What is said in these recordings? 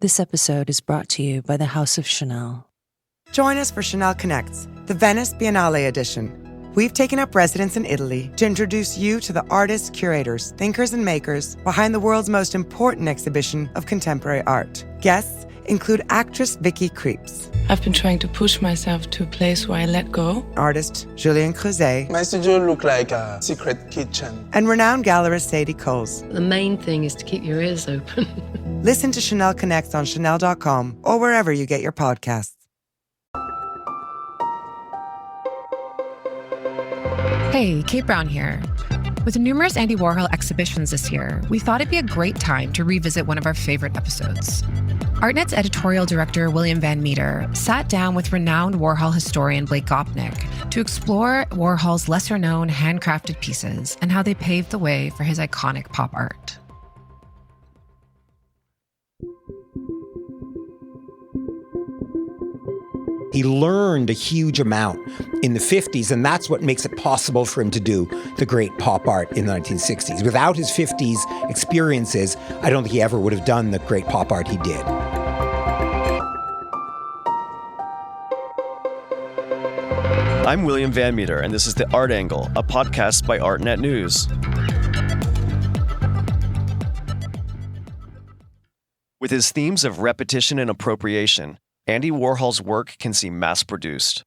This episode is brought to you by the House of Chanel. Join us for Chanel Connects, the Venice Biennale edition. We've taken up residence in Italy to introduce you to the artists, curators, thinkers, and makers behind the world's most important exhibition of contemporary art. Guests include actress Vicky Krieps. I've been trying to push myself to a place where I let go. Artist Julien Creuset. My studio looked like a secret kitchen. And renowned gallerist Sadie Coles. The main thing is to keep your ears open. Listen to Chanel Connects on Chanel.com or wherever you get your podcasts. Hey, Kate Brown here. With numerous Andy Warhol exhibitions this year, we thought it'd be a great time to revisit one of our favorite episodes. ArtNet's editorial director, William Van Meter, sat down with renowned Warhol historian Blake Gopnik to explore Warhol's lesser-known handcrafted pieces and how they paved the way for his iconic pop art. He learned a huge amount in the 50s, and that's what makes it possible for him to do the great pop art in the 1960s. Without his 50s experiences, I don't think he ever would have done the great pop art he did. I'm William Van Meter, and this is The Art Angle, a podcast by ArtNet News. With his themes of repetition and appropriation, Andy Warhol's work can seem mass-produced.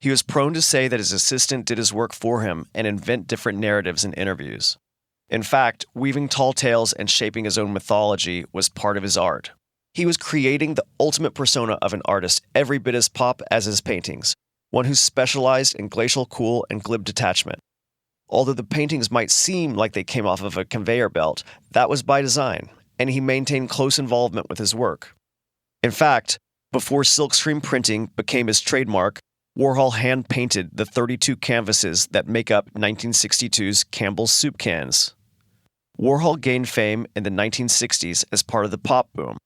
He was prone to say that his assistant did his work for him and invent different narratives in interviews. In fact, weaving tall tales and shaping his own mythology was part of his art. He was creating the ultimate persona of an artist every bit as pop as his paintings, one who specialized in glacial cool and glib detachment. Although the paintings might seem like they came off of a conveyor belt, that was by design, and he maintained close involvement with his work. In fact, before silkscreen printing became his trademark, Warhol hand-painted the 32 canvases that make up 1962's Campbell's soup cans. Warhol gained fame in the 1960s as part of the pop boom,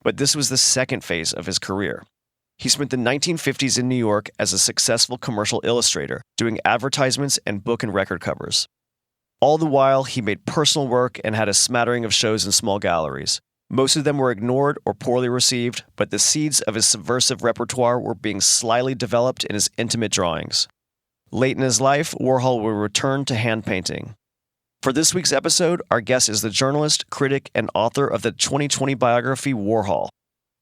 but this was the second phase of his career. He spent the 1950s in New York as a successful commercial illustrator, doing advertisements and book and record covers. All the while, he made personal work and had a smattering of shows in small galleries. Most of them were ignored or poorly received, but the seeds of his subversive repertoire were being slyly developed in his intimate drawings. Late in his life, Warhol will return to hand painting. For this week's episode, our guest is the journalist, critic, and author of the 2020 biography Warhol.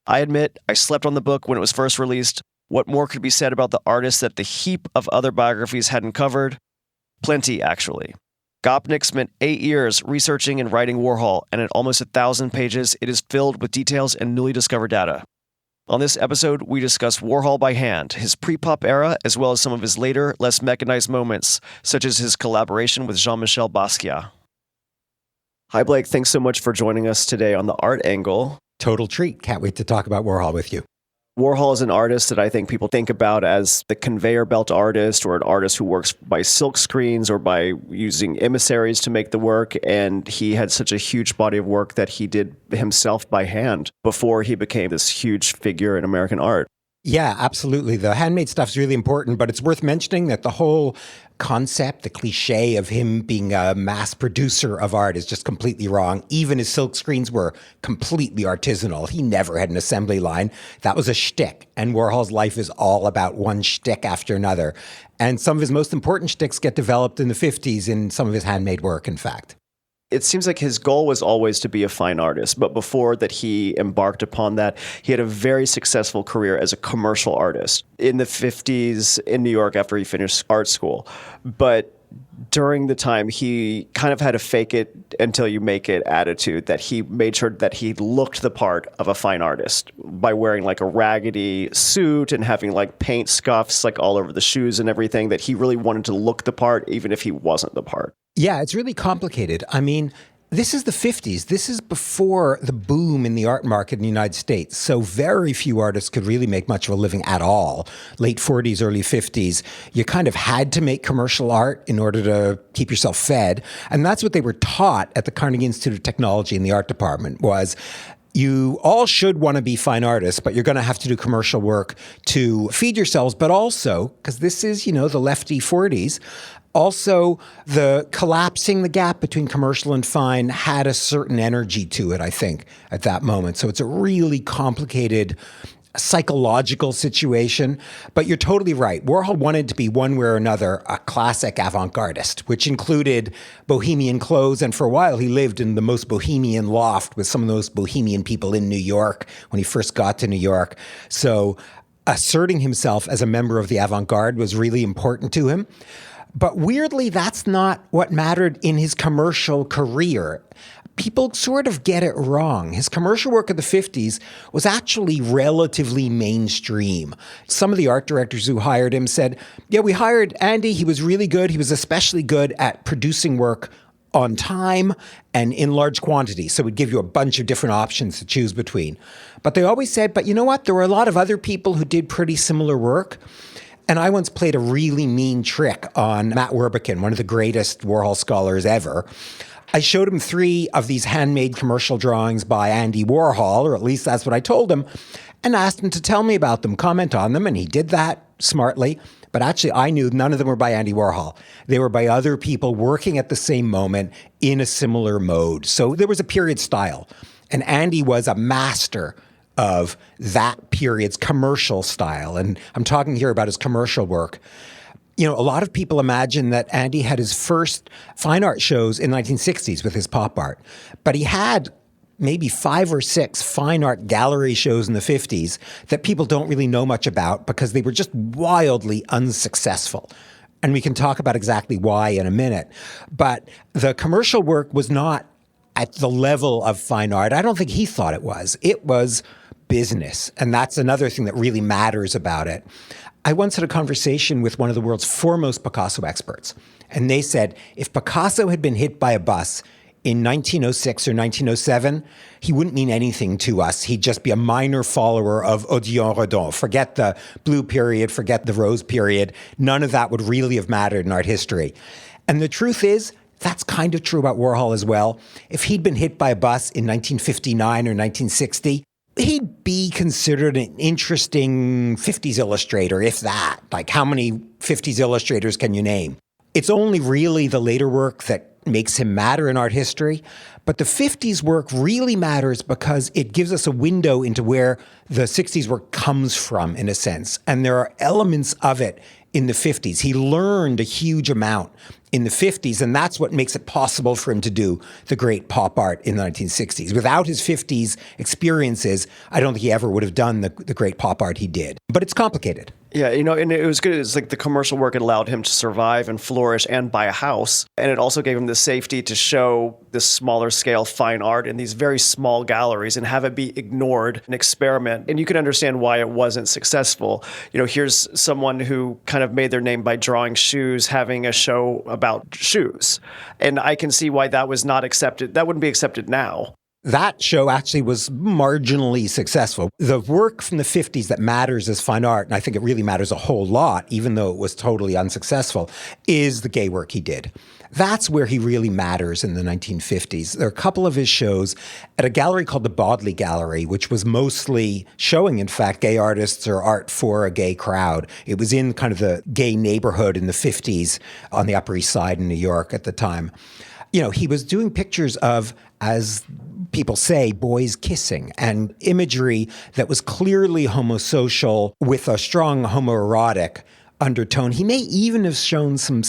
I admit, I slept on the book when it was first released. What more could be said about the artist that the heap of other biographies hadn't covered? Plenty, actually. Gopnik spent 8 years researching and writing Warhol, and at almost 1,000 pages, it is filled with details and newly discovered data. On this episode, we discuss Warhol by hand, his pre-pop era, as well as some of his later, less mechanized moments, such as his collaboration with Jean-Michel Basquiat. Hi, Blake. Thanks so much for joining us today on The Art Angle. Total treat. Can't wait to talk about Warhol with you. Warhol is an artist that I think people think about as the conveyor belt artist or an artist who works by silk screens or by using emissaries to make the work. And he had such a huge body of work that he did himself by hand before he became this huge figure in American art. Yeah, absolutely. The handmade stuff is really important, but it's worth mentioning that the whole concept, the cliche of him being a mass producer of art is just completely wrong. Even his silk screens were completely artisanal. He never had an assembly line. That was a shtick. And Warhol's life is all about one shtick after another. And some of his most important shticks get developed in the 50s in some of his handmade work, in fact. It seems like his goal was always to be a fine artist, but before that he embarked upon that, he had a very successful career as a commercial artist in the 50s in New York after he finished art school. But during the time, he kind of had a fake it until you make it attitude that he made sure that he looked the part of a fine artist by wearing like a raggedy suit and having like paint scuffs like all over the shoes and everything, that he really wanted to look the part even if he wasn't the part. Yeah, it's really complicated. I mean, this is the 50s. This is before the boom in the art market in the United States. So very few artists could really make much of a living at all. Late 40s, early 50s, you kind of had to make commercial art in order to keep yourself fed. And that's what they were taught at the Carnegie Institute of Technology in the art department was you all should want to be fine artists, but you're going to have to do commercial work to feed yourselves. But also, because this is, the lefty 40s, also the collapsing the gap between commercial and fine had a certain energy to it, I think, at that moment. So it's a really complicated psychological situation. But you're totally right. Warhol wanted to be one way or another a classic avant-gardist, which included bohemian clothes. And for a while, he lived in the most bohemian loft with some of those bohemian people in New York when he first got to New York. So asserting himself as a member of the avant-garde was really important to him. But weirdly, that's not what mattered in his commercial career. People sort of get it wrong. His commercial work of the 50s was actually relatively mainstream. Some of the art directors who hired him said, yeah, we hired Andy. He was really good. He was especially good at producing work on time and in large quantities. So we'd give you a bunch of different options to choose between. But they always said, but you know what? There were a lot of other people who did pretty similar work. And I once played a really mean trick on Matt Werbekin, one of the greatest Warhol scholars ever. I showed him 3 of these handmade commercial drawings by Andy Warhol, or at least that's what I told him, and asked him to tell me about them, comment on them, and he did that smartly. But actually, I knew none of them were by Andy Warhol. They were by other people working at the same moment in a similar mode. So there was a period style, and Andy was a master of that period's commercial style. And I'm talking here about his commercial work. A lot of people imagine that Andy had his first fine art shows in the 1960s with his pop art. But he had maybe 5 or 6 fine art gallery shows in the 50s that people don't really know much about because they were just wildly unsuccessful. And we can talk about exactly why in a minute. But the commercial work was not at the level of fine art. I don't think he thought it was. It was business. And that's another thing that really matters about it. I once had a conversation with one of the world's foremost Picasso experts. And they said, if Picasso had been hit by a bus in 1906 or 1907, he wouldn't mean anything to us. He'd just be a minor follower of Odilon Redon. Forget the blue period, forget the rose period. None of that would really have mattered in art history. And the truth is, that's kind of true about Warhol as well. If he'd been hit by a bus in 1959 or 1960, he'd be considered an interesting 50s illustrator, if that. Like, how many 50s illustrators can you name? It's only really the later work that makes him matter in art history. But the 50s work really matters because it gives us a window into where the 60s work comes from, in a sense. And there are elements of it in the 50s. He learned a huge amount in the 50s, and that's what makes it possible for him to do the great pop art in the 1960s. Without his 50s experiences, I don't think he ever would have done the great pop art he did. But it's complicated. Yeah, and it was good. It's like the commercial work had allowed him to survive and flourish and buy a house. And it also gave him the safety to show this smaller scale fine art in these very small galleries and have it be ignored and experiment. And you can understand why it wasn't successful. Here's someone who kind of made their name by drawing shoes, having a show about shoes. And I can see why that was not accepted. That wouldn't be accepted now. That show actually was marginally successful. The work from the 50s that matters as fine art, and I think it really matters a whole lot, even though it was totally unsuccessful, is the gay work he did. That's where he really matters in the 1950s. There are a couple of his shows at a gallery called the Bodley Gallery, which was mostly showing, in fact, gay artists or art for a gay crowd. It was in kind of the gay neighborhood in the 50s on the Upper East Side in New York at the time. He was doing pictures of, as people say, boys kissing, and imagery that was clearly homosocial with a strong homoerotic undertone. He may even have shown some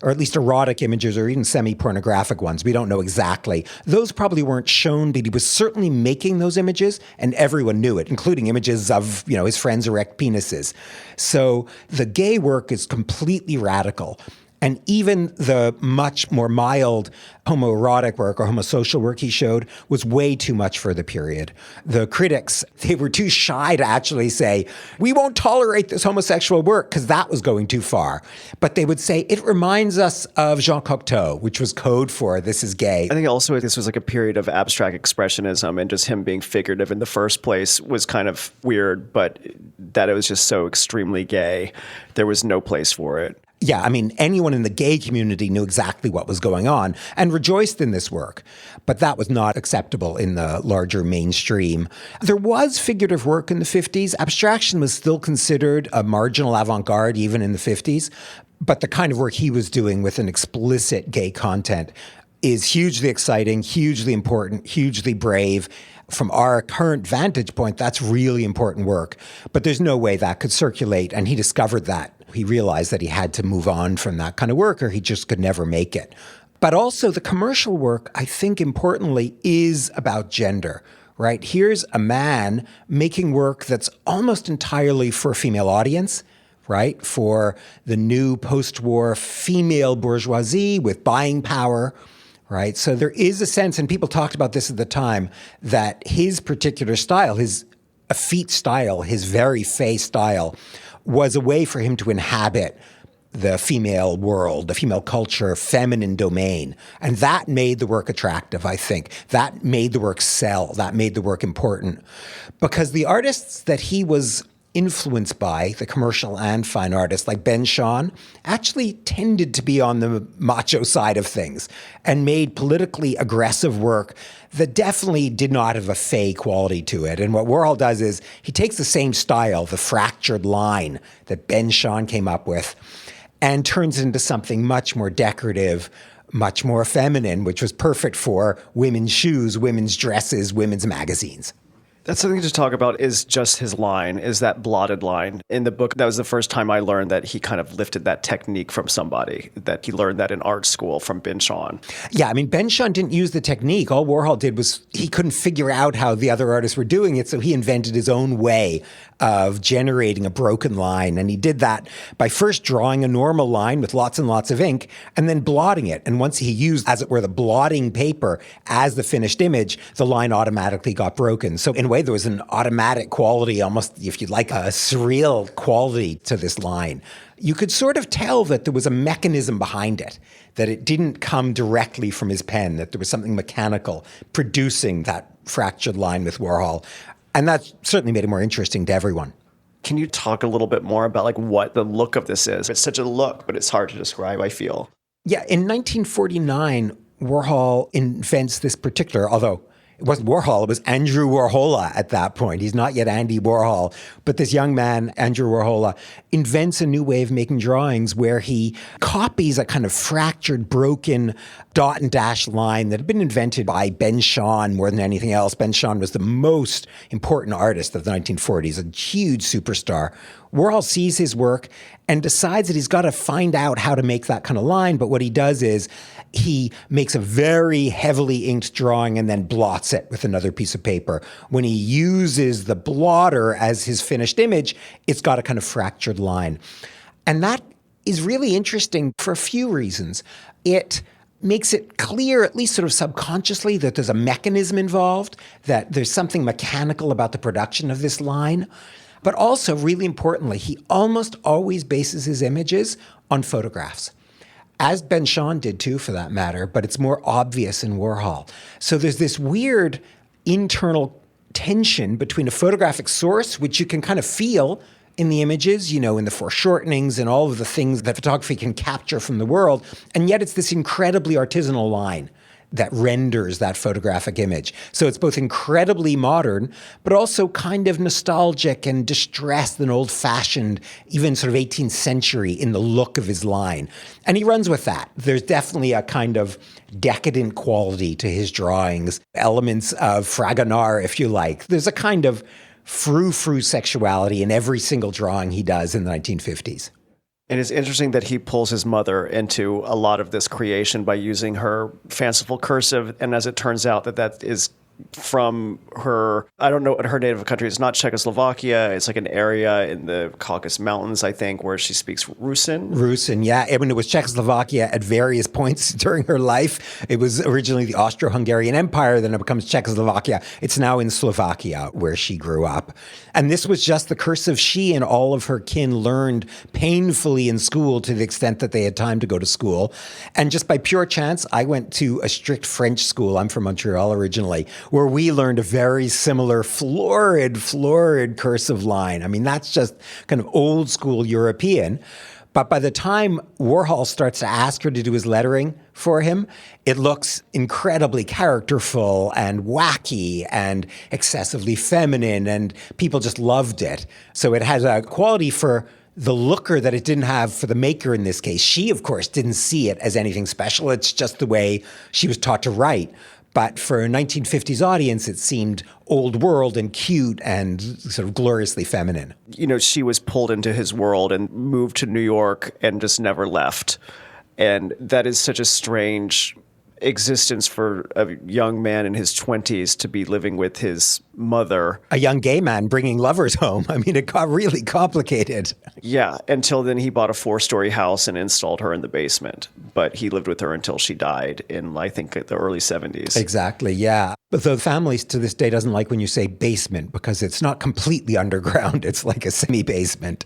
or at least erotic images or even semi-pornographic ones. We don't know exactly. Those probably weren't shown, but he was certainly making those images, and everyone knew it, including images of, his friends' erect penises. So the gay work is completely radical. And even the much more mild homoerotic work or homosocial work he showed was way too much for the period. The critics, they were too shy to actually say, we won't tolerate this homosexual work, because that was going too far. But they would say, it reminds us of Jean Cocteau, which was code for this is gay. I think also this was like a period of abstract expressionism, and just him being figurative in the first place was kind of weird, but that it was just so extremely gay, there was no place for it. Yeah, I mean, anyone in the gay community knew exactly what was going on and rejoiced in this work. But that was not acceptable in the larger mainstream. There was figurative work in the 50s. Abstraction was still considered a marginal avant-garde even in the 50s. But the kind of work he was doing with an explicit gay content is hugely exciting, hugely important, hugely brave. From our current vantage point, that's really important work. But there's no way that could circulate, and he discovered that. He realized that he had to move on from that kind of work or he just could never make it. But also the commercial work, I think importantly, is about gender, right? Here's a man making work that's almost entirely for a female audience, right? For the new post-war female bourgeoisie with buying power, right? So there is a sense, and people talked about this at the time, that his particular style, his effete style, his very fey style, was a way for him to inhabit the female world, the female culture, feminine domain. And that made the work attractive, I think. That made the work sell. That made the work important. Because the artists that he was influenced by, the commercial and fine artists like Ben Shahn, actually tended to be on the macho side of things and made politically aggressive work that definitely did not have a fey quality to it. And what Warhol does is he takes the same style, the fractured line that Ben Shahn came up with, and turns it into something much more decorative, much more feminine, which was perfect for women's shoes, women's dresses, women's magazines. That's something to talk about is just his line, is that blotted line. In the book, that was the first time I learned that he kind of lifted that technique from somebody, that he learned that in art school from Ben Shahn. Yeah, I mean, Ben Shahn didn't use the technique. All Warhol did was he couldn't figure out how the other artists were doing it, so he invented his own way of generating a broken line. And he did that by first drawing a normal line with lots and lots of ink and then blotting it. And once he used, as it were, the blotting paper as the finished image, the line automatically got broken. So in a way, there was an automatic quality, almost, if you'd like, a surreal quality to this line. You could sort of tell that there was a mechanism behind it, that it didn't come directly from his pen, that there was something mechanical producing that fractured line with Warhol. And that certainly made it more interesting to everyone. Can you talk a little bit more about like what the look of this is? It's such a look, but it's hard to describe, I feel. Yeah, in 1949, Warhol invents this particular, although it wasn't Warhol, it was Andrew Warhola at that point. He's not yet Andy Warhol. But this young man, Andrew Warhola, invents a new way of making drawings where he copies a kind of fractured, broken dot and dash line that had been invented by Ben Shahn more than anything else. Ben Shahn was the most important artist of the 1940s, a huge superstar. Warhol sees his work and decides that he's got to find out how to make that kind of line. But what he does is he makes a very heavily inked drawing and then blots it with another piece of paper. When he uses the blotter as his finished image, it's got a kind of fractured line. And that is really interesting for a few reasons. It makes it clear, at least sort of subconsciously, that there's a mechanism involved, that there's something mechanical about the production of this line. But also, really importantly, he almost always bases his images on photographs, as Ben Shahn did too, for that matter, but it's more obvious in Warhol. So there's this weird internal tension between a photographic source, which you can kind of feel in the images, you know, in the foreshortenings and all of the things that photography can capture from the world, and yet it's this incredibly artisanal line that renders that photographic image. So it's both incredibly modern, but also kind of nostalgic and distressed and old-fashioned, even sort of 18th century in the look of his line. And he runs with that. There's definitely a kind of decadent quality to his drawings, elements of Fragonard, if you like. There's a kind of frou-frou sexuality in every single drawing he does in the 1950s. And it's interesting that he pulls his mother into a lot of this creation by using her fanciful cursive. And as it turns out, that is from her, I don't know what her native country is, not Czechoslovakia. It's like an area in the Caucasus Mountains, I think, where she speaks Rusin. Rusin, yeah. I mean, it was Czechoslovakia at various points during her life. It was originally the Austro-Hungarian Empire, then it becomes Czechoslovakia. It's now in Slovakia, where she grew up. And this was just the cursive she and all of her kin learned painfully in school, to the extent that they had time to go to school. And just by pure chance, I went to a strict French school. I'm from Montreal originally, where we learned a very similar florid cursive line. I mean, that's just kind of old school European. But by the time Warhol starts to ask her to do his lettering for him, it looks incredibly characterful and wacky and excessively feminine, and people just loved it. So it has a quality for the looker that it didn't have for the maker in this case. She, of course, didn't see it as anything special. It's just the way she was taught to write. But for a 1950s audience, it seemed old world and cute and sort of gloriously feminine. You know, she was pulled into his world and moved to New York and just never left. And that is such a strange existence for a young man in his 20s to be living with his mother. A young gay man bringing lovers home. I mean, it got really complicated. Yeah, until then he bought a 4-story house and installed her in the basement. But he lived with her until she died in, I think, the early 70s. Exactly, yeah. But the family to this day doesn't like when you say basement because it's not completely underground. It's like a semi-basement.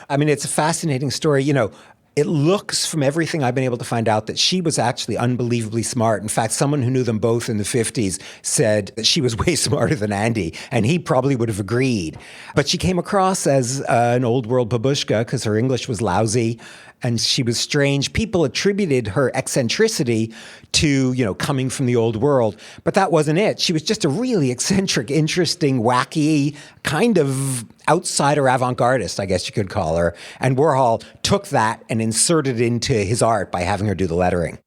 I mean, it's a fascinating story. You know, it looks from everything I've been able to find out that she was actually unbelievably smart. In fact, someone who knew them both in the 50s said that she was way smarter than Andy, and he probably would have agreed. But she came across as an old world babushka because her English was lousy and she was strange. People attributed her eccentricity to, you know, coming from the old world, but that wasn't it. She was just a really eccentric, interesting, wacky, kind of outsider avant-gardist, I guess you could call her. And Warhol took that and inserted it into his art by having her do the lettering.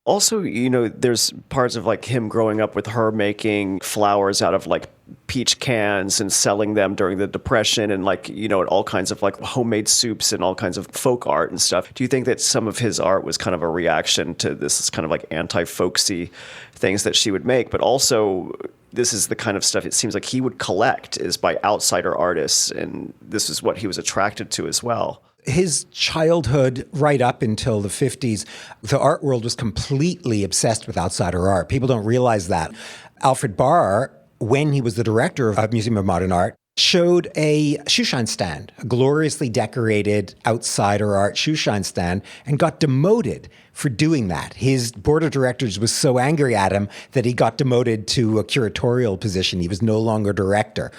Also, you know, there's parts of like him growing up with her making flowers out of like peach cans and selling them during the Depression and like, you know, all kinds of like homemade soups and all kinds of folk art and stuff. Do you think that some of his art was kind of a reaction to this kind of like anti-folksy things that she would make? But also, this is the kind of stuff it seems like he would collect is by outsider artists. And this is what he was attracted to as well. His childhood, right up until the 50s, the art world was completely obsessed with outsider art. People don't realize that. Alfred Barr, when he was the director of Museum of Modern Art, showed a shoeshine stand, a gloriously decorated outsider art shoeshine stand, and got demoted for doing that. His board of directors was so angry at him that he got demoted to a curatorial position. He was no longer director.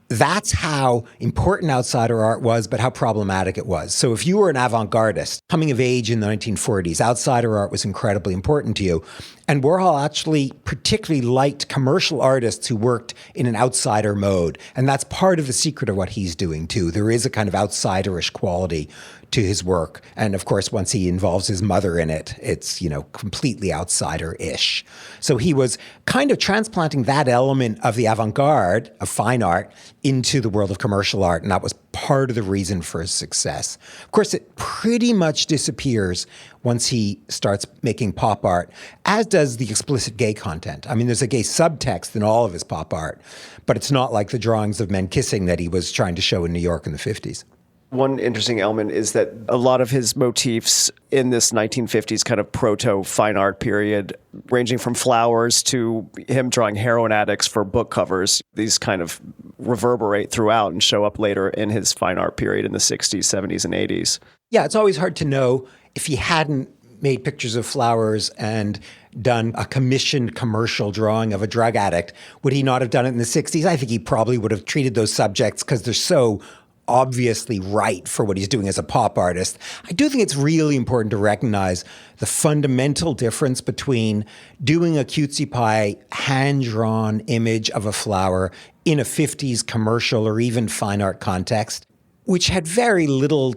That's how important outsider art was, but how problematic it was. So if you were an avant-gardist coming of age in the 1940s, outsider art was incredibly important to you. And Warhol actually particularly liked commercial artists who worked in an outsider mode. And that's part of the secret of what he's doing too. There is a kind of outsiderish quality to his work. And of course, once he involves his mother in it, it's, you know, completely outsider-ish. So he was kind of transplanting that element of the avant-garde, of fine art, into the world of commercial art. And that was part of the reason for his success. Of course, it pretty much disappears once he starts making pop art, as does the explicit gay content. I mean, there's a gay subtext in all of his pop art, but it's not like the drawings of men kissing that he was trying to show in New York in the 50s. One interesting element is that a lot of his motifs in this 1950s kind of proto-fine art period, ranging from flowers to him drawing heroin addicts for book covers, these kind of reverberate throughout and show up later in his fine art period in the 60s, 70s, and 80s. Yeah, it's always hard to know if he hadn't made pictures of flowers and done a commissioned commercial drawing of a drug addict. Would he not have done it in the 60s? I think he probably would have treated those subjects because they're so obviously right for what he's doing as a pop artist. I do think it's really important to recognize the fundamental difference between doing a cutesy pie hand-drawn image of a flower in a 50s commercial or even fine art context, which had very little,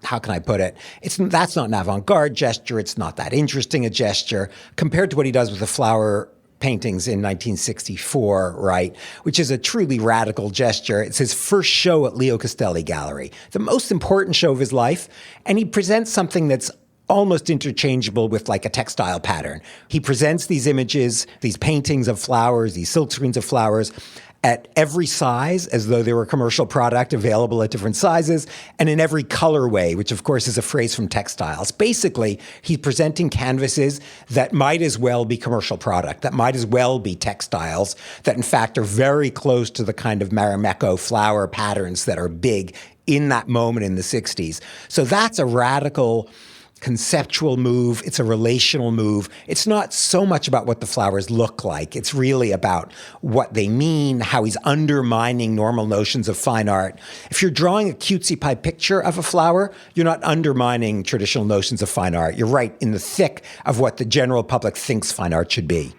how can I put it? That's not an avant-garde gesture. It's not that interesting a gesture compared to what he does with the flower paintings in 1964, right, which is a truly radical gesture. It's his first show at Leo Castelli Gallery, the most important show of his life, and he presents something that's almost interchangeable with like a textile pattern. He presents these images, these paintings of flowers, these silk screens of flowers, at every size, as though they were a commercial product available at different sizes, and in every colorway, which of course is a phrase from textiles. Basically, he's presenting canvases that might as well be commercial product, that might as well be textiles, that in fact are very close to the kind of Marimekko flower patterns that are big in that moment in the 60s. So that's a radical conceptual move. It's a relational move. It's not so much about what the flowers look like. It's really about what they mean, how he's undermining normal notions of fine art. If you're drawing a cutesy pie picture of a flower, you're not undermining traditional notions of fine art. You're right in the thick of what the general public thinks fine art should be.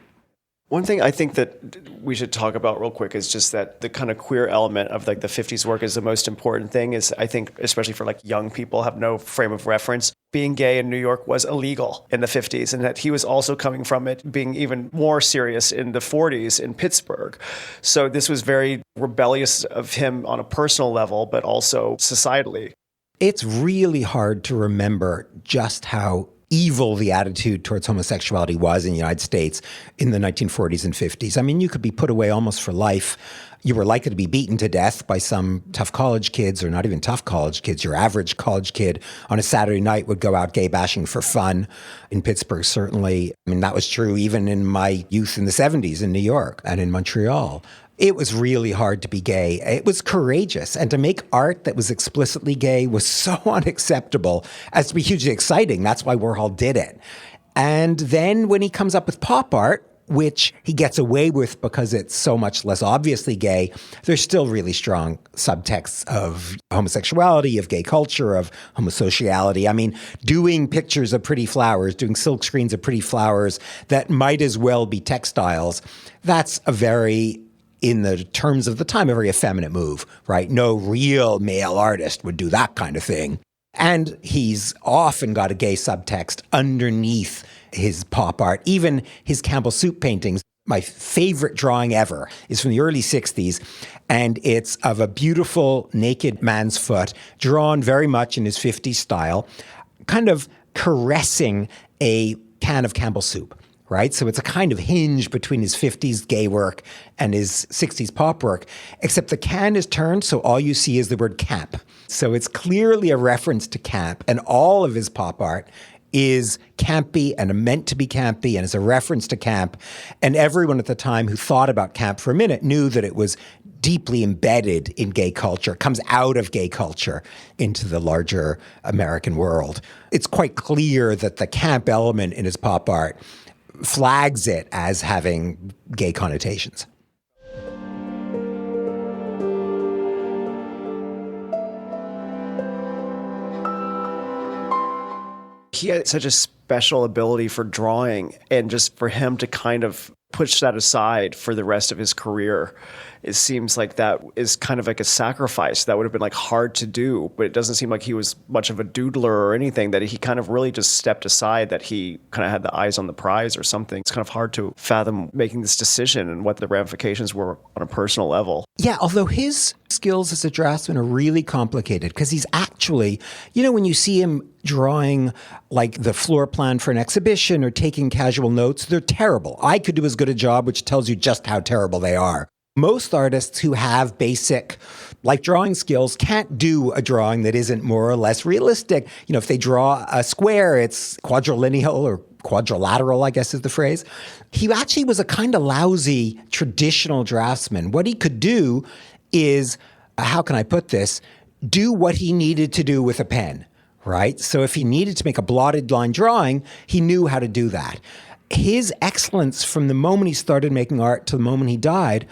One thing I think that we should talk about real quick is just that the kind of queer element of like the 50s work is the most important thing. Is I think, especially for like young people, have no frame of reference. Being gay in New York was illegal in the 50s, and that he was also coming from it being even more serious in the 40s in Pittsburgh. So this was very rebellious of him on a personal level, but also societally. It's really hard to remember just how evil the attitude towards homosexuality was in the United States in the 1940s and 50s. I mean, you could be put away almost for life. You were likely to be beaten to death by some tough college kids, or not even tough college kids. Your average college kid on a Saturday night would go out gay bashing for fun in Pittsburgh, certainly. I mean, that was true even in my youth in the 70s in New York and in Montreal. It was really hard to be gay. It was courageous. And to make art that was explicitly gay was so unacceptable as to be hugely exciting. That's why Warhol did it. And then when he comes up with pop art, which he gets away with because it's so much less obviously gay, there's still really strong subtexts of homosexuality, of gay culture, of homosociality. I mean, doing pictures of pretty flowers, doing silk screens of pretty flowers that might as well be textiles, that's a very, in the terms of the time, a very effeminate move, right? No real male artist would do that kind of thing. And he's often got a gay subtext underneath his pop art, even his Campbell Soup paintings. My favorite drawing ever is from the early 60s, and it's of a beautiful naked man's foot, drawn very much in his 50s style, kind of caressing a can of Campbell Soup. Right? So it's a kind of hinge between his 50s gay work and his 60s pop work, except the can is turned so all you see is the word camp. So it's clearly a reference to camp, and all of his pop art is campy and meant to be campy and is a reference to camp. And everyone at the time who thought about camp for a minute knew that it was deeply embedded in gay culture, comes out of gay culture into the larger American world. It's quite clear that the camp element in his pop art flags it as having gay connotations. He had such a special ability for drawing, and just for him to kind of push that aside for the rest of his career, it seems like that is kind of like a sacrifice that would have been like hard to do, but it doesn't seem like he was much of a doodler or anything, that he kind of really just stepped aside, that he kind of had the eyes on the prize or something. It's kind of hard to fathom making this decision and what the ramifications were on a personal level. Yeah, although his skills as a draftsman are really complicated, because he's actually, you know, when you see him drawing like the floor plan for an exhibition or taking casual notes, they're terrible. I could do as good a job, which tells you just how terrible they are. Most artists who have basic like drawing skills can't do a drawing that isn't more or less realistic. You know, if they draw a square, it's quadrilineal or quadrilateral, I guess is the phrase. He actually was a kind of lousy traditional draftsman. What he could do is, how can I put this, do what he needed to do with a pen, right? So if he needed to make a blotted line drawing, he knew how to do that. His excellence from the moment he started making art to the moment he died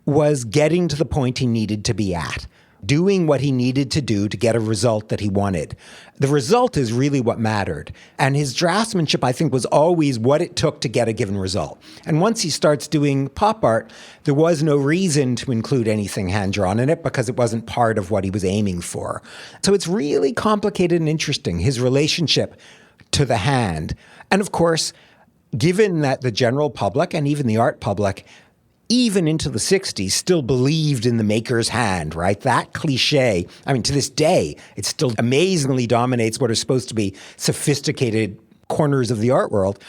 was getting to the point he needed to be at, doing what he needed to do to get a result that he wanted. The result is really what mattered. And his draftsmanship, I think, was always what it took to get a given result. And once he starts doing pop art, there was no reason to include anything hand-drawn in it because it wasn't part of what he was aiming for. So it's really complicated and interesting, his relationship to the hand. And of course, given that the general public and even the art public, even into the 60s, still believed in the maker's hand, right? That cliche, I mean, to this day, it still amazingly dominates what are supposed to be sophisticated corners of the art world.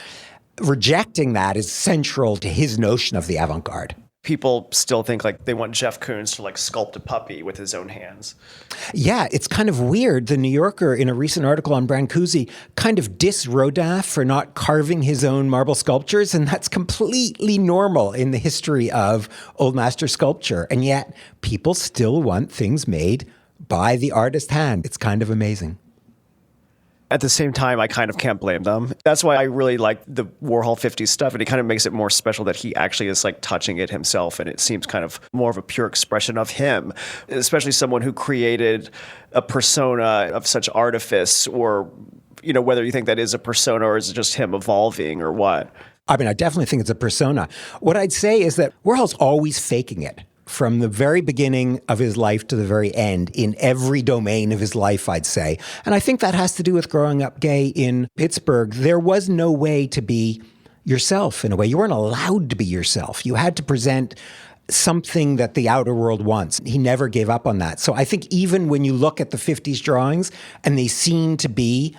Rejecting that is central to his notion of the avant-garde. People still think like they want Jeff Koons to like sculpt a puppy with his own hands. Yeah, it's kind of weird. The New Yorker, in a recent article on Brancusi, kind of diss Rodin for not carving his own marble sculptures, and that's completely normal in the history of Old Master sculpture. And yet, people still want things made by the artist hand. It's kind of amazing. At the same time, I kind of can't blame them. That's why I really like the Warhol 50s stuff, and it kind of makes it more special that he actually is like touching it himself, and it seems kind of more of a pure expression of him, especially someone who created a persona of such artifice, or, you know, whether you think that is a persona or is it just him evolving or what. I mean, I definitely think it's a persona. What I'd say is that Warhol's always faking it. From the very beginning of his life to the very end, in every domain of his life, I'd say. And I think that has to do with growing up gay in Pittsburgh. There was no way to be yourself, in a way. You weren't allowed to be yourself. You had to present something that the outer world wants. He never gave up on that. So I think even when you look at the 50s drawings and they seem to be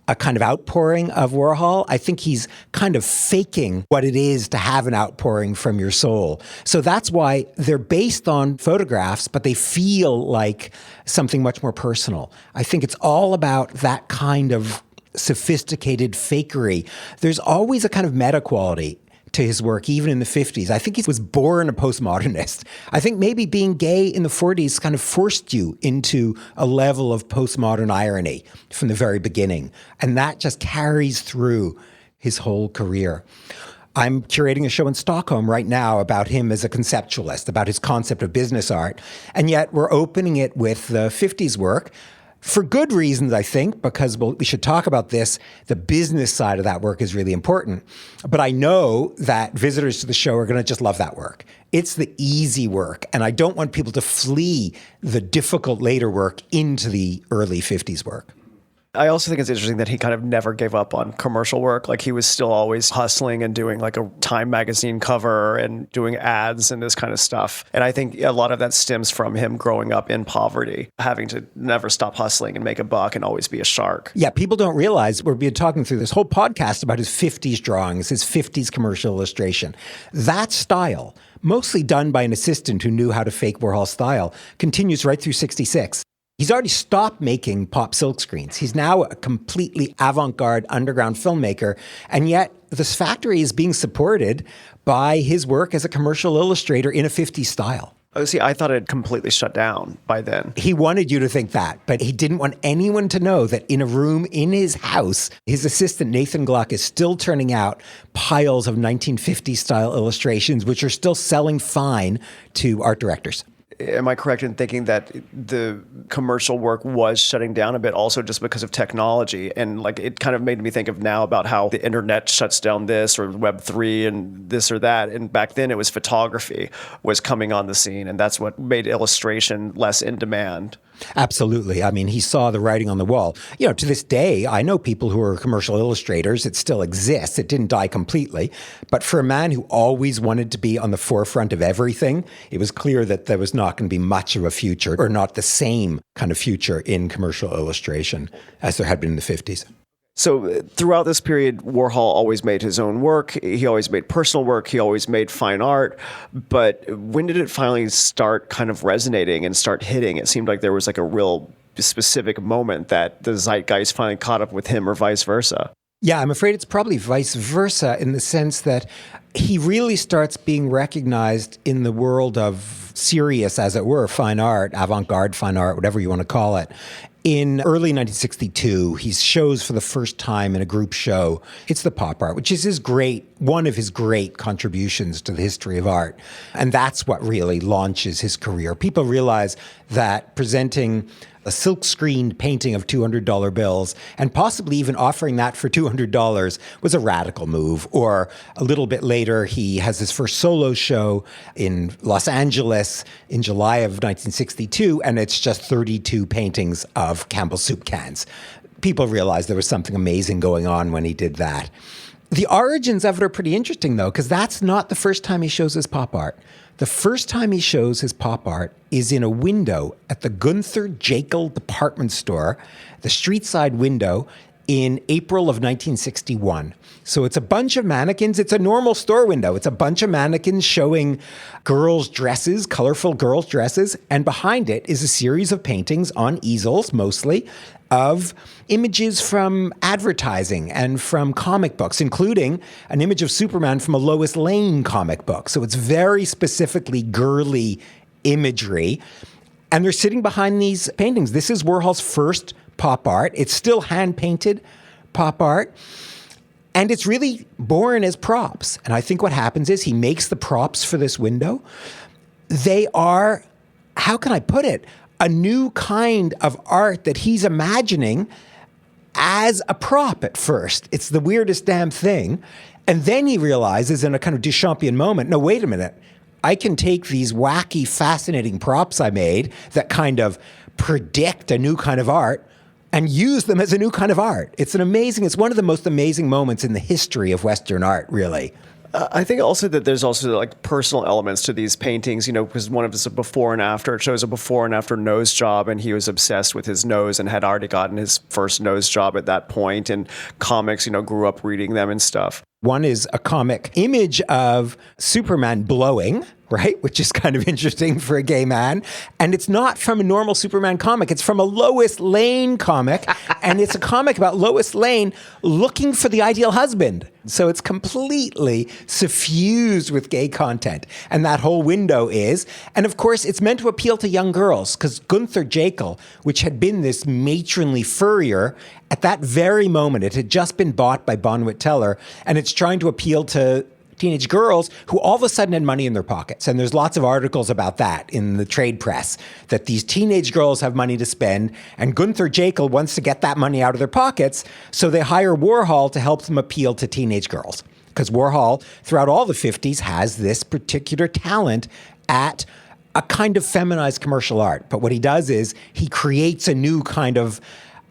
a kind of outpouring of Warhol, I think he's kind of faking what it is to have an outpouring from your soul. So that's why they're based on photographs, but they feel like something much more personal. I think it's all about that kind of sophisticated fakery. There's always a kind of meta quality to his work, even in the 50s. I think he was born a postmodernist. I think maybe being gay in the 40s kind of forced you into a level of postmodern irony from the very beginning. And that just carries through his whole career. I'm curating a show in Stockholm right now about him as a conceptualist, about his concept of business art. And yet we're opening it with the 50s work. For good reasons, I think, because we should talk about this. The business side of that work is really important. But I know that visitors to the show are going to just love that work. It's the easy work. And I don't want people to flee the difficult later work into the early 50s work. I also think it's interesting that he kind of never gave up on commercial work. Like, he was still always hustling and doing like a Time magazine cover and doing ads and this kind of stuff. And I think a lot of that stems from him growing up in poverty, having to never stop hustling and make a buck and always be a shark. Yeah, people don't realize we've been talking through this whole podcast about his 50s drawings, his 50s commercial illustration. That style, mostly done by an assistant who knew how to fake Warhol style, continues right through 66. He's already stopped making pop silkscreens. He's now a completely avant-garde underground filmmaker, and yet this factory is being supported by his work as a commercial illustrator in a 50s style. Oh, see, I thought it had completely shut down by then. He wanted you to think that, but he didn't want anyone to know that in a room in his house, his assistant Nathan Gluck is still turning out piles of 1950s style illustrations, which are still selling fine to art directors. Am I correct in thinking that the commercial work was shutting down a bit also just because of technology? And like, it kind of made me think of now about how the internet shuts down this, or Web3 and this or that. And back then it was photography was coming on the scene, and that's what made illustration less in demand. Absolutely. I mean, he saw the writing on the wall. You know, to this day, I know people who are commercial illustrators. It still exists. It didn't die completely. But for a man who always wanted to be on the forefront of everything, it was clear that there was not going to be much of a future, or not the same kind of future in commercial illustration as there had been in the 50s. So throughout this period, Warhol always made his own work. He always made personal work. He always made fine art. But when did it finally start kind of resonating and start hitting? It seemed like there was like a real specific moment that the zeitgeist finally caught up with him, or vice versa. Yeah, I'm afraid it's probably vice versa, in the sense that he really starts being recognized in the world of serious, as it were, fine art, avant-garde fine art, whatever you want to call it. In early 1962, he shows for the first time in a group show. It's the pop art, which is one of his great contributions to the history of art. And that's what really launches his career. People realize that presenting a silk-screened painting of $200 bills, and possibly even offering that for $200, was a radical move. Or a little bit later, he has his first solo show in Los Angeles in July of 1962, and it's just 32 paintings of Campbell's soup cans. People realized there was something amazing going on when he did that. The origins of it are pretty interesting, though, because that's not the first time he shows his pop art. The first time he shows his pop art is in a window at the Gunther Jekyll department store, the street side window, in April of 1961. So it's a bunch of mannequins. It's a normal store window. It's a bunch of mannequins showing girls' dresses, colorful girls' dresses. And behind it is a series of paintings on easels, mostly, of images from advertising and from comic books, including an image of Superman from a Lois Lane comic book. So it's very specifically girly imagery. And they're sitting behind these paintings. This is Warhol's first pop art. It's still hand-painted pop art. And it's really born as props. And I think what happens is he makes the props for this window. They are, how can I put it, a new kind of art that he's imagining as a prop at first. It's the weirdest damn thing. And then he realizes in a kind of Duchampian moment, no, wait a minute. I can take these wacky, fascinating props I made that kind of predict a new kind of art and use them as a new kind of art. It's one of the most amazing moments in the history of Western art, really. I think also that there's also like personal elements to these paintings, because one of them is a before and after. It shows a before and after nose job, and he was obsessed with his nose and had already gotten his first nose job at that point. And comics, grew up reading them and stuff. One is a comic image of Superman blowing, right? Which is kind of interesting for a gay man. And it's not from a normal Superman comic. It's from a Lois Lane comic. And it's a comic about Lois Lane looking for the ideal husband. So it's completely suffused with gay content. And that whole window is. And of course, it's meant to appeal to young girls because Gunther Jekyll, which had been this matronly furrier, at that very moment, it had just been bought by Bonwit Teller, and it's trying to appeal to teenage girls who all of a sudden had money in their pockets. And there's lots of articles about that in the trade press, that these teenage girls have money to spend, and Gunther Jekyll wants to get that money out of their pockets, so they hire Warhol to help them appeal to teenage girls. Because Warhol, throughout all the 50s, has this particular talent at a kind of feminized commercial art. But what he does is he creates a new kind of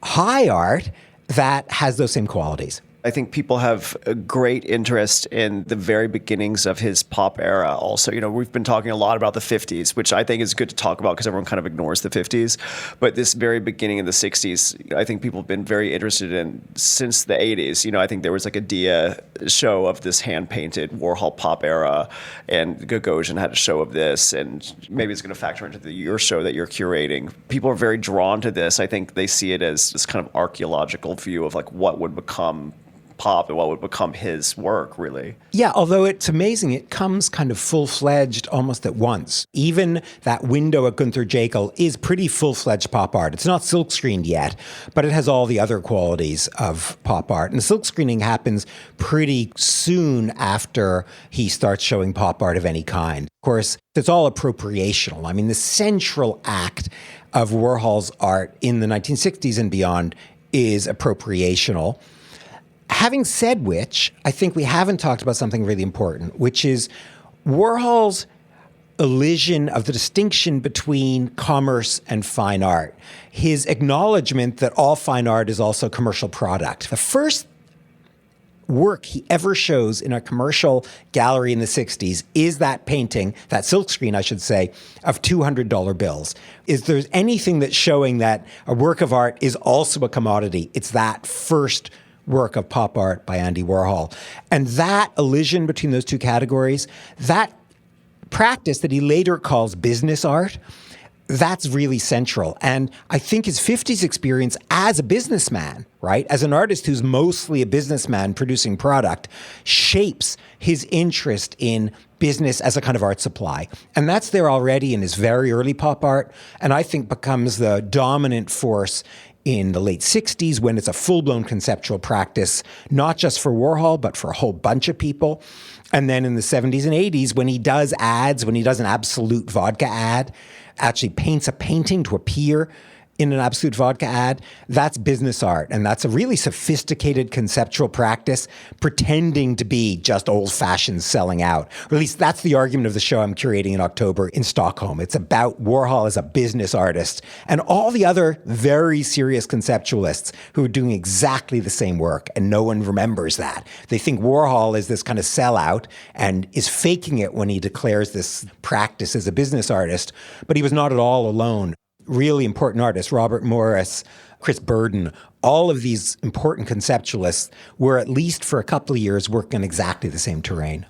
high art that has those same qualities. I think people have a great interest in the very beginnings of his pop era also. We've been talking a lot about the 50s, which I think is good to talk about because everyone kind of ignores the 50s. But this very beginning of the 60s, I think people have been very interested in since the 80s. I think there was like a Dia show of this hand-painted Warhol pop era, and Gagosian had a show of this, and maybe it's going to factor into your show that you're curating. People are very drawn to this. I think they see it as this kind of archaeological view of like what would become pop and what would become his work, really. Yeah, although it's amazing, it comes kind of full-fledged almost at once. Even that window at Gunther Jekyll is pretty full-fledged pop art. It's not silkscreened yet, but it has all the other qualities of pop art. And the silkscreening happens pretty soon after he starts showing pop art of any kind. Of course, it's all appropriational. I mean, the central act of Warhol's art in the 1960s and beyond is appropriational. Having said which, I think we haven't talked about something really important, which is Warhol's elision of the distinction between commerce and fine art. His acknowledgement that all fine art is also commercial product. The first work he ever shows in a commercial gallery in the 60s is that painting, that silkscreen, I should say, of $200 bills. Is there anything that's showing that a work of art is also a commodity? It's that first work of pop art by Andy Warhol. And that elision between those two categories, that practice that he later calls business art, that's really central. And I think his 50s experience as a businessman, right, as an artist who's mostly a businessman producing product, shapes his interest in business as a kind of art supply. And that's there already in his very early pop art, and I think becomes the dominant force in the late 60s when it's a full-blown conceptual practice, not just for Warhol, but for a whole bunch of people. And then in the 70s and 80s, when he does ads, when he does an Absolute vodka ad, actually paints a painting to appear in an Absolute vodka ad, that's business art. And that's a really sophisticated conceptual practice, pretending to be just old-fashioned selling out. Or at least that's the argument of the show I'm curating in October in Stockholm. It's about Warhol as a business artist and all the other very serious conceptualists who are doing exactly the same work, and no one remembers that. They think Warhol is this kind of sellout and is faking it when he declares this practice as a business artist, but he was not at all alone. Really important artists, Robert Morris, Chris Burden, all of these important conceptualists were, at least for a couple of years, working on exactly the same terrain.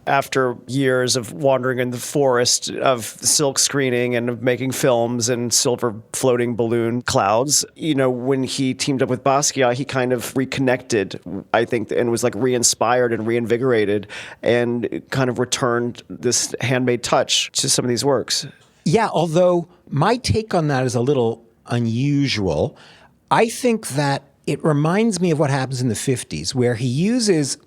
After years of wandering in the forest of silk screening and of making films and silver floating balloon clouds, when he teamed up with Basquiat, he kind of reconnected, I think, and was like re-inspired and reinvigorated and kind of returned this handmade touch to some of these works. Yeah, although my take on that is a little unusual. I think that it reminds me of what happens in the 50s, where he uses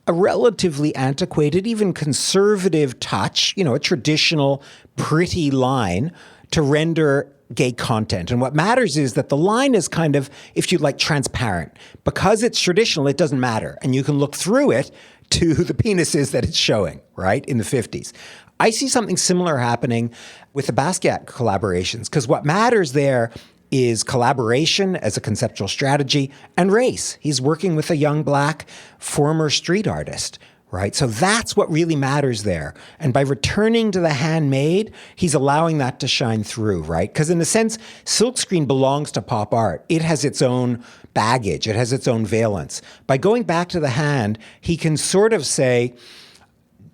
a relatively antiquated, even conservative touch, a traditional, pretty line to render gay content. And what matters is that the line is kind of, if you like, transparent. Because it's traditional, it doesn't matter. And you can look through it to the penises that it's showing, right, in the 50s. I see something similar happening with the Basquiat collaborations, because what matters there is collaboration as a conceptual strategy and race. He's working with a young black former street artist, right? So that's what really matters there. And by returning to the handmade, he's allowing that to shine through, right? Because in a sense, silkscreen belongs to pop art. It has its own baggage. It has its own valence. By going back to the hand, he can sort of say,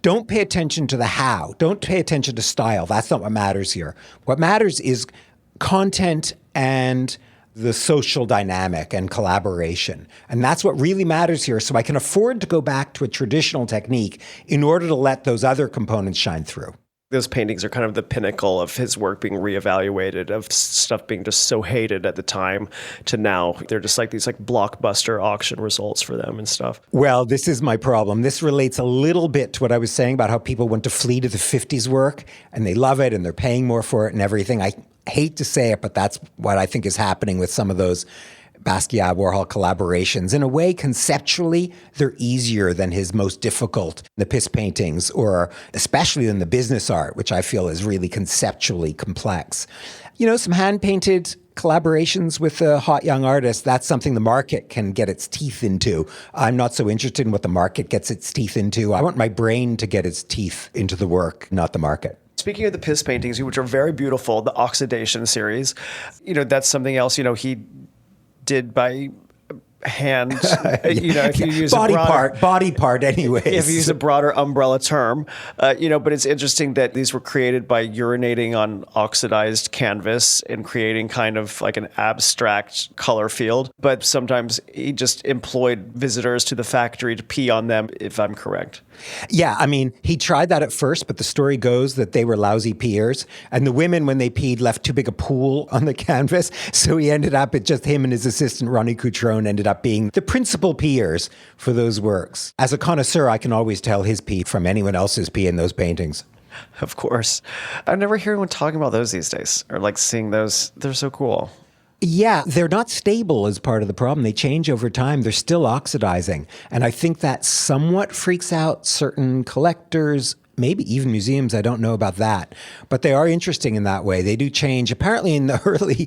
don't pay attention to the how. Don't pay attention to style. That's not what matters here. What matters is content and the social dynamic and collaboration. And that's what really matters here. So I can afford to go back to a traditional technique in order to let those other components shine through. Those paintings are kind of the pinnacle of his work being reevaluated, of stuff being just so hated at the time to now. They're just like these like blockbuster auction results for them and stuff. Well, this is my problem. This relates a little bit to what I was saying about how people want to flee to the 50s work and they love it and they're paying more for it and everything. I hate to say it, but that's what I think is happening with some of those Basquiat Warhol collaborations. In a way, conceptually, they're easier than his most difficult, the piss paintings, or especially in the business art, which I feel is really conceptually complex. Some hand-painted collaborations with a hot young artist, that's something the market can get its teeth into. I'm not so interested in what the market gets its teeth into. I want my brain to get its teeth into the work, not the market. Speaking of the piss paintings, which are very beautiful, the Oxidation series, that's something else, he did by hand, if you use body part anyways. If you use a broader umbrella term, but it's interesting that these were created by urinating on oxidized canvas and creating kind of like an abstract color field. But sometimes he just employed visitors to the factory to pee on them, if I'm correct. Yeah, I mean, he tried that at first, but the story goes that they were lousy peers. And the women, when they peed, left too big a pool on the canvas. So he ended up, just him and his assistant, Ronnie Coutron, ended up being the principal peers for those works. As a connoisseur, I can always tell his pee from anyone else's pee in those paintings. Of course. I never hear anyone talking about those these days, or like seeing those. They're so cool. Yeah, they're not stable as part of the problem. They change over time. They're still oxidizing. And I think that somewhat freaks out certain collectors, maybe even museums. I don't know about that. But they are interesting in that way. They do change. Apparently in the early,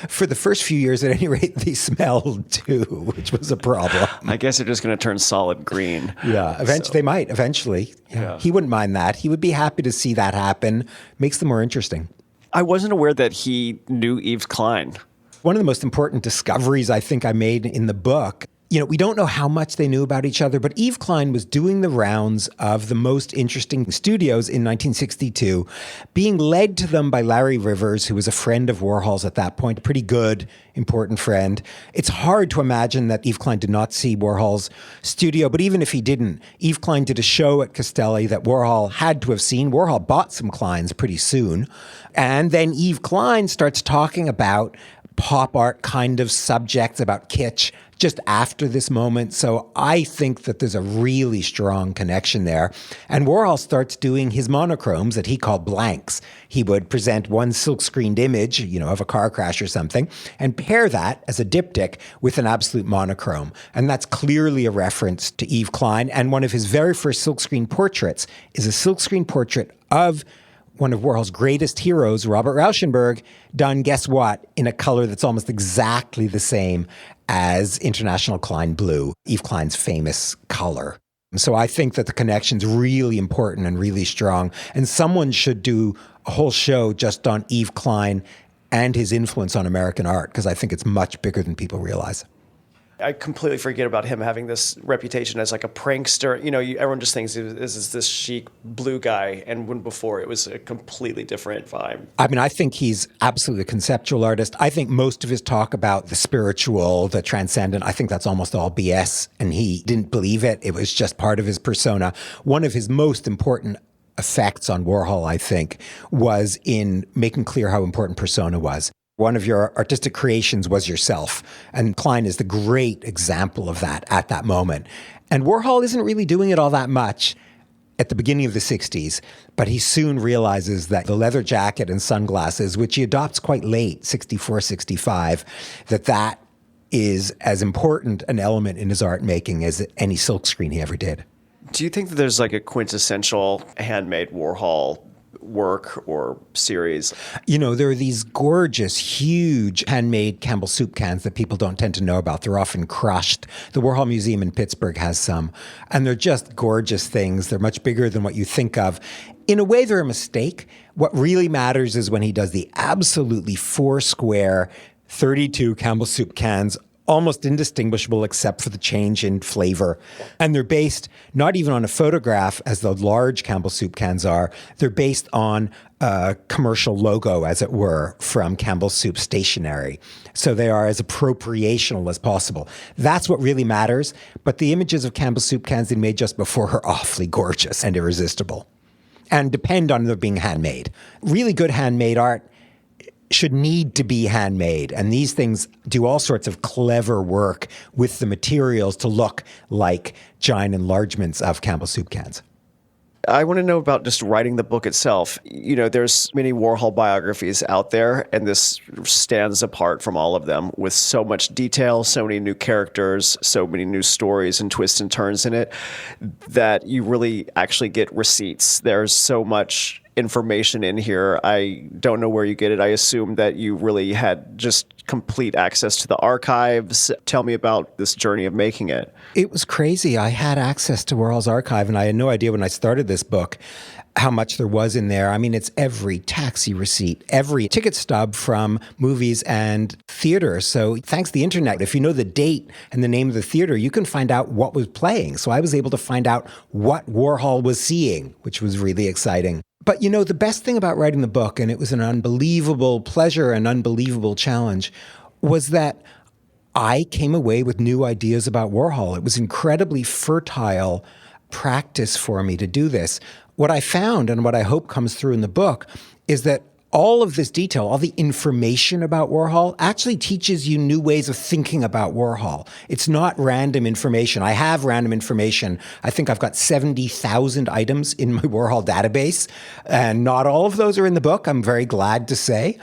for the first few years at any rate, they smelled too, which was a problem. I guess they're just going to turn solid green. Yeah, eventually they might, eventually. Yeah. He wouldn't mind that. He would be happy to see that happen. Makes them more interesting. I wasn't aware that he knew Yves Klein. One of the most important discoveries I think I made in the book, we don't know how much they knew about each other, but Yves Klein was doing the rounds of the most interesting studios in 1962, being led to them by Larry Rivers, who was a friend of Warhol's at that point, a pretty good, important friend. It's hard to imagine that Yves Klein did not see Warhol's studio, but even if he didn't, Yves Klein did a show at Castelli that Warhol had to have seen. Warhol bought some Kleins pretty soon. And then Yves Klein starts talking about pop art kind of subjects, about kitsch, just after this moment. So I think that there's a really strong connection there. And Warhol starts doing his monochromes that he called blanks. He would present one silk-screened image, of a car crash or something, and pair that as a diptych with an absolute monochrome. And that's clearly a reference to Yves Klein. And one of his very first silk-screen portraits is a silk-screen portrait of one of Warhol's greatest heroes, Robert Rauschenberg, done, guess what, in a color that's almost exactly the same as International Klein Blue, Yves Klein's famous color. So I think that the connection's really important and really strong. And someone should do a whole show just on Yves Klein and his influence on American art, because I think it's much bigger than people realize. I completely forget about him having this reputation as like a prankster. Everyone just thinks this is this chic blue guy, and when before it was a completely different vibe. I mean, I think he's absolutely a conceptual artist. I think most of his talk about the spiritual, the transcendent, I think that's almost all BS, and he didn't believe it. It was just part of his persona. One of his most important effects on Warhol, I think, was in making clear how important persona was. One of your artistic creations was yourself. And Klein is the great example of that at that moment. And Warhol isn't really doing it all that much at the beginning of the 60s, but he soon realizes that the leather jacket and sunglasses, which he adopts quite late, 64, 65, that is as important an element in his art making as any silkscreen he ever did. Do you think that there's like a quintessential handmade Warhol work or series? You know, there are these gorgeous, huge handmade Campbell soup cans that people don't tend to know about. They're often crushed. The Warhol Museum in Pittsburgh has some, and they're just gorgeous things. They're much bigger than what you think of. In a way, they're a mistake. What really matters is when he does the absolutely four square 32 Campbell soup cans, almost indistinguishable except for the change in flavor. And they're based not even on a photograph as the large Campbell soup cans are. They're based on a commercial logo, as it were, from Campbell Soup stationery. So they are as appropriational as possible. That's what really matters. But the images of Campbell soup cans they made just before are awfully gorgeous and irresistible and depend on them being handmade. Really good handmade art should need to be handmade. And these things do all sorts of clever work with the materials to look like giant enlargements of Campbell soup cans. I want to know about just writing the book itself. You know, there's many Warhol biographies out there, and this stands apart from all of them with so much detail, so many new characters, so many new stories and twists and turns in it that you really actually get receipts. There's so much information in here. I don't know where you get it. I assume that you really had just complete access to the archives. Tell me about this journey of making it. It was crazy. I had access to Warhol's archive, and I had no idea when I started this book how much there was in there. I mean, it's every taxi receipt, every ticket stub from movies and theater. So thanks to the internet, if you know the date and the name of the theater, you can find out what was playing. So I was able to find out what Warhol was seeing, which was really exciting. But you know, the best thing about writing the book, and it was an unbelievable pleasure and unbelievable challenge, was that I came away with new ideas about Warhol. It was incredibly fertile practice for me to do this. What I found, and what I hope comes through in the book, is that all of this detail, all the information about Warhol actually teaches you new ways of thinking about Warhol. It's not random information. I have random information. I think I've got 70,000 items in my Warhol database, and not all of those are in the book, I'm very glad to say.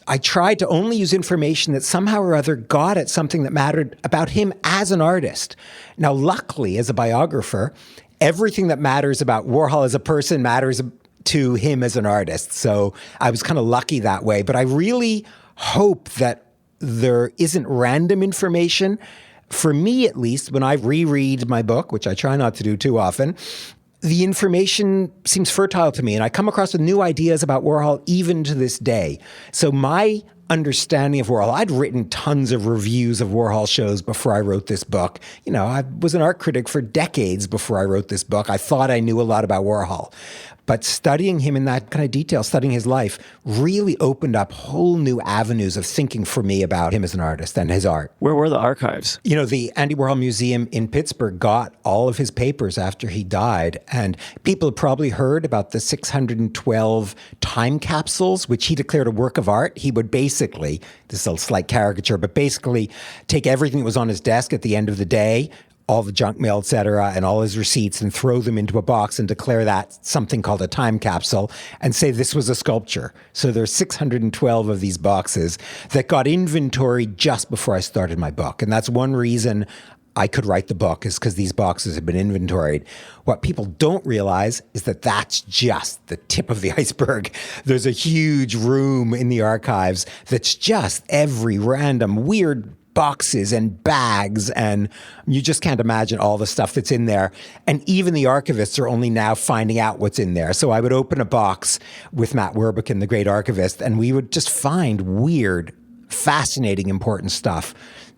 I tried to only use information that somehow or other got at something that mattered about him as an artist. Now, luckily, as a biographer, everything that matters about Warhol as a person matters to him as an artist. So I was kind of lucky that way. But I really hope that there isn't random information. For me, at least, when I reread my book, which I try not to do too often, the information seems fertile to me. And I come across with new ideas about Warhol even to this day. So my understanding of Warhol, I'd written tons of reviews of Warhol shows before I wrote this book. You know, I was an art critic for decades before I wrote this book. I thought I knew a lot about Warhol. But studying him in that kind of detail, studying his life, really opened up whole new avenues of thinking for me about him as an artist and his art. Where were the archives? You know, the Andy Warhol Museum in Pittsburgh got all of his papers after he died. And people have probably heard about the 612 time capsules, which he declared a work of art. He would basically, this is a slight caricature, but basically take everything that was on his desk at the end of the day, all the junk mail, et cetera, and all his receipts, and throw them into a box and declare that something called a time capsule and say this was a sculpture. So there's 612 of these boxes that got inventoried just before I started my book. And that's one reason I could write the book, is because these boxes have been inventoried. What people don't realize is that that's just the tip of the iceberg. There's a huge room in the archives that's just every random weird boxes and bags, and you just can't imagine all the stuff that's in there. And even the archivists are only now finding out what's in there. So I would open a box with Matt Werbekin, the great archivist, and we would just find weird, fascinating, important stuff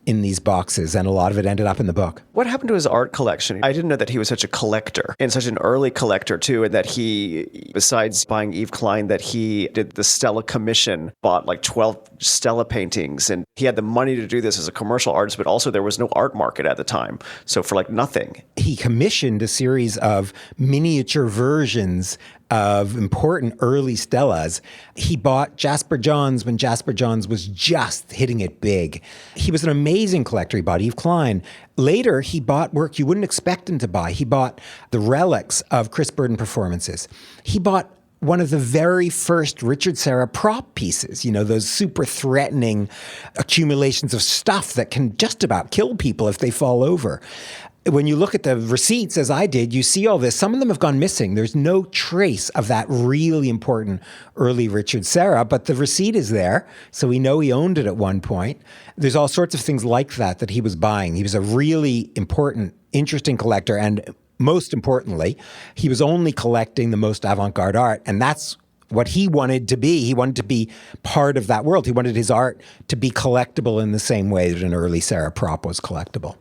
in these boxes, and a lot of it ended up in the book. What happened to his art collection? I didn't know that he was such a collector, and such an early collector too, and that he, besides buying Yves Klein, that he did the Stella commission, bought like 12 Stella paintings, and he had the money to do this as a commercial artist, but also there was no art market at the time, so for like nothing. He commissioned a series of miniature versions of important early Stellas. He bought Jasper Johns when Jasper Johns was just hitting it big. He was an amazing collector. He bought Yves Klein. Later, he bought work you wouldn't expect him to buy. He bought the relics of Chris Burden performances. He bought one of the very first Richard Serra prop pieces, those super threatening accumulations of stuff that can just about kill people if they fall over. When you look at the receipts, as I did, you see all this. Some of them have gone missing. There's no trace of that really important early Richard Serra, but the receipt is there, so we know he owned it at one point. There's all sorts of things like that he was buying. He was a really important, interesting collector, and most importantly, he was only collecting the most avant-garde art, and that's what he wanted to be. He wanted to be part of that world. He wanted his art to be collectible in the same way that an early Serra prop was collectible.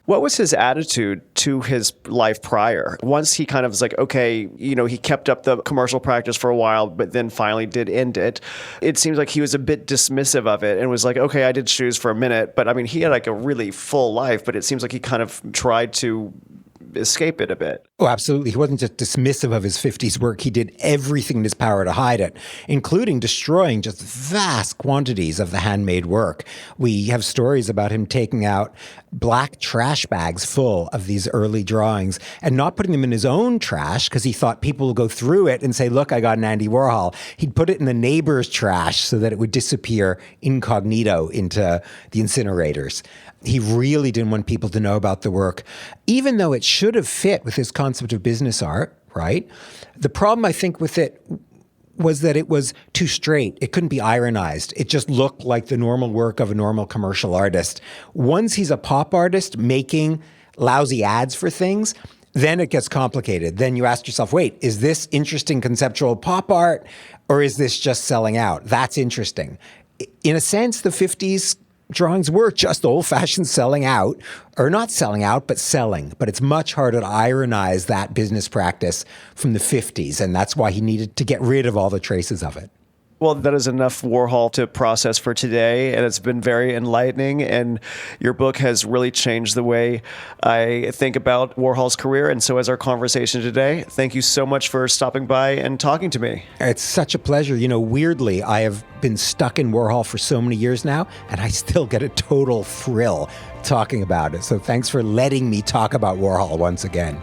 What was his attitude to his life prior? Once he kind of was like, okay, he kept up the commercial practice for a while, but then finally did end it. It seems like he was a bit dismissive of it and was like, okay, I did shoes for a minute, but I mean, he had like a really full life, but it seems like he kind of tried to escape it a bit. Oh, absolutely. He wasn't just dismissive of his 50s work. He did everything in his power to hide it, including destroying just vast quantities of the handmade work. We have stories about him taking out black trash bags full of these early drawings and not putting them in his own trash because he thought people would go through it and say, look, I got an Andy Warhol. He'd put it in the neighbor's trash so that it would disappear incognito into the incinerators. He really didn't want people to know about the work, even though it should have fit with his concept of business art, right? The problem, I think, with it was that it was too straight. It couldn't be ironized. It just looked like the normal work of a normal commercial artist. Once he's a pop artist making lousy ads for things, then it gets complicated. Then you ask yourself, wait, is this interesting conceptual pop art or is this just selling out? That's interesting. In a sense, the 50s drawings were just old-fashioned selling out, or not selling out, but selling. But it's much harder to ironize that business practice from the 50s, and that's why he needed to get rid of all the traces of it. Well, that is enough Warhol to process for today, and it's been very enlightening, and your book has really changed the way I think about Warhol's career, and so has our conversation today. Thank you so much for stopping by and talking to me. It's such a pleasure. Weirdly, I have been stuck in Warhol for so many years now, and I still get a total thrill talking about it. So thanks for letting me talk about Warhol once again.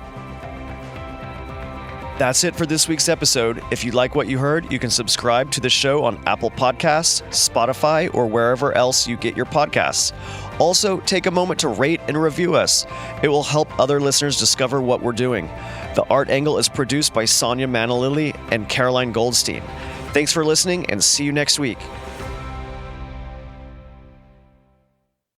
That's it for this week's episode. If you like what you heard, you can subscribe to the show on Apple Podcasts, Spotify, or wherever else you get your podcasts. Also, take a moment to rate and review us. It will help other listeners discover what we're doing. The Art Angle is produced by Sonia Manalili and Caroline Goldstein. Thanks for listening, and see you next week.